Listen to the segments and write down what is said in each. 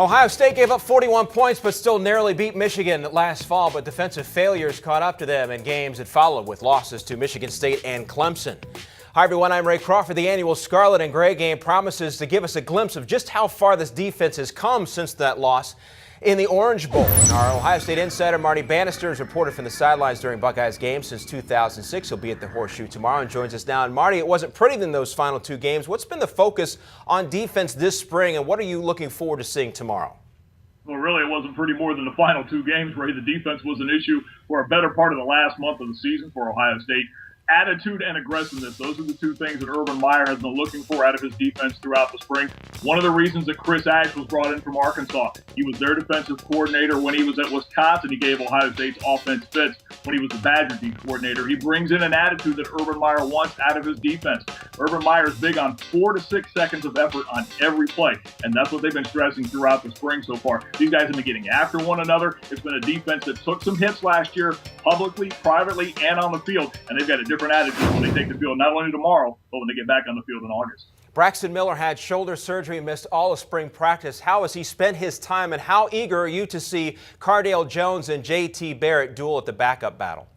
Ohio State gave up 41 points but still narrowly beat Michigan last fall, but defensive failures caught up to them in games that followed with losses to Michigan State and Clemson. Hi everyone, I'm Ray Crawford. The annual Scarlet and Gray game promises to give us a glimpse of just how far this defense has come since that loss in the Orange Bowl. And our Ohio State insider Marty Bannister has reported from the sidelines during Buckeyes games since 2006. He'll be at the Horseshoe tomorrow and joins us now. And Marty, it wasn't pretty in those final two games. What's been the focus on defense this spring, and what are you looking forward to seeing tomorrow? Well, really, it wasn't pretty more than the final two games, Ray. The defense was an issue for a better part of the last month of the season for Ohio State. Attitude and aggressiveness, those are the two things that Urban Meyer has been looking for out of his defense throughout the spring. One of the reasons that Chris Ash was brought in from Arkansas, he was their defensive coordinator when he was at Wisconsin. He gave Ohio State's offense fits when he was the Badger D coordinator. He brings in an attitude that Urban Meyer wants out of his defense. Urban Meyer is big on 4 to 6 seconds of effort on every play, and that's what they've been stressing throughout the spring so far. These guys have been getting after one another. It's been a defense that took some hits last year, publicly, privately, and on the field, and they've got a different attitude when they take the field, not only tomorrow, but when they get back on the field in August. Braxton Miller had shoulder surgery and missed all of spring practice. How has he spent his time, and how eager are you to see Cardale Jones and J.T. Barrett duel at the backup battle?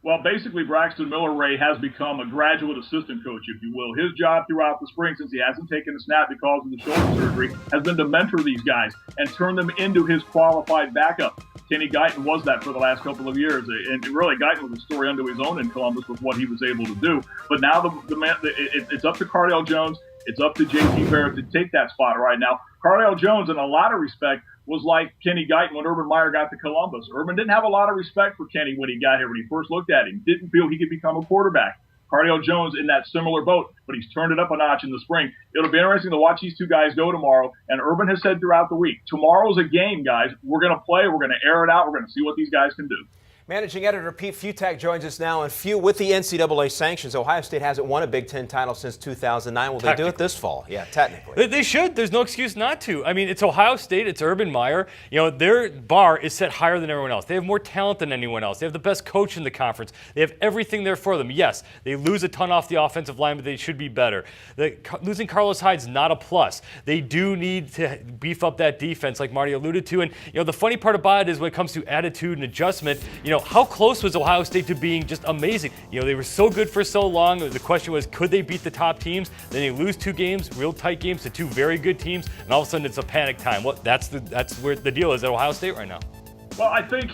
Well, basically, Braxton Miller, Ray, has become a graduate assistant coach, if you will. His job throughout the spring, since he hasn't taken a snap because of the shoulder surgery, has been to mentor these guys and turn them into his qualified backup. Kenny Guyton was that for the last couple of years, and really Guyton was a story unto his own in Columbus with what he was able to do. But now it's up to Cardale Jones, it's up to J.T. Barrett to take that spot right now. Cardale Jones, in a lot of respect, was like Kenny Guyton when Urban Meyer got to Columbus. Urban didn't have a lot of respect for Kenny when he got here, when he first looked at him. Didn't feel he could become a quarterback. Cardale Jones in that similar boat, but he's turned it up a notch in the spring. It'll be interesting to watch these two guys go tomorrow. And Urban has said throughout the week, tomorrow's a game, guys. We're going to play. We're going to air it out. We're going to see what these guys can do. Managing editor Pete Fiutak joins us now. And Few, with the NCAA sanctions, Ohio State hasn't won a Big Ten title since 2009. Will they do it this fall? Yeah, technically. They should. There's no excuse not to. I mean, it's Ohio State. It's Urban Meyer. You know, their bar is set higher than everyone else. They have more talent than anyone else. They have the best coach in the conference. They have everything there for them. Yes, they lose a ton off the offensive line, but they should be better. Losing Carlos Hyde's not a plus. They do need to beef up that defense, like Marty alluded to. And, you know, the funny part about it is when it comes to attitude and adjustment, you know, how close was Ohio State to being just amazing? You know, they were so good for so long. The question was, could they beat the top teams? Then they lose 2 games, real tight games, to 2 very good teams, and all of a sudden it's a panic time. Well, that's where the deal is at Ohio State right now. Well, I think,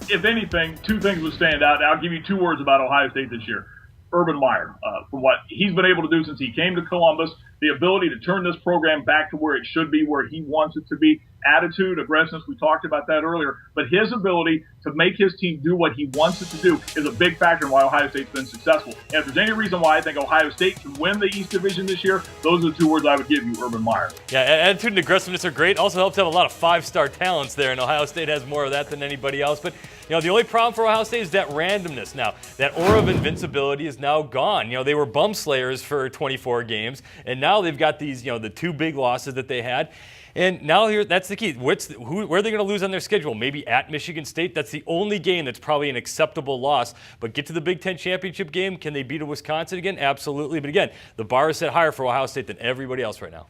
if anything, 2 things would stand out. I'll give you 2 words about Ohio State this year. Urban Meyer, from what he's been able to do since he came to Columbus, the ability to turn this program back to where it should be, where he wants it to be. Attitude, aggressiveness, we talked about that earlier. But his ability to make his team do what he wants it to do is a big factor in why Ohio State's been successful. And if there's any reason why I think Ohio State can win the East Division this year, those are the 2 words I would give you, Urban Meyer. Yeah, attitude and aggressiveness are great. Also helps to have a lot of 5-star talents there, and Ohio State has more of that than anybody else. But, you know, the only problem for Ohio State is that randomness now. That aura of invincibility is now gone. You know, they were bum slayers for 24 games, and now they've got these, you know, the 2 big losses that they had. And now here, that's the key. Where are they going to lose on their schedule? Maybe at Michigan State. That's the only game that's probably an acceptable loss. But get to the Big Ten championship game. Can they beat a Wisconsin again? Absolutely. But again, the bar is set higher for Ohio State than everybody else right now.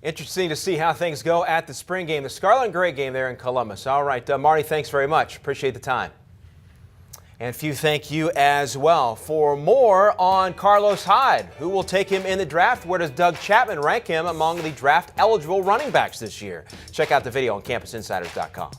Interesting to see how things go at the spring game, the Scarlet and Gray game there in Columbus. All right, Marty, thanks very much. Appreciate the time. And Few, thank you as well. For more on Carlos Hyde, who will take him in the draft? Where does Doug Chapman rank him among the draft-eligible running backs this year? Check out the video on CampusInsiders.com.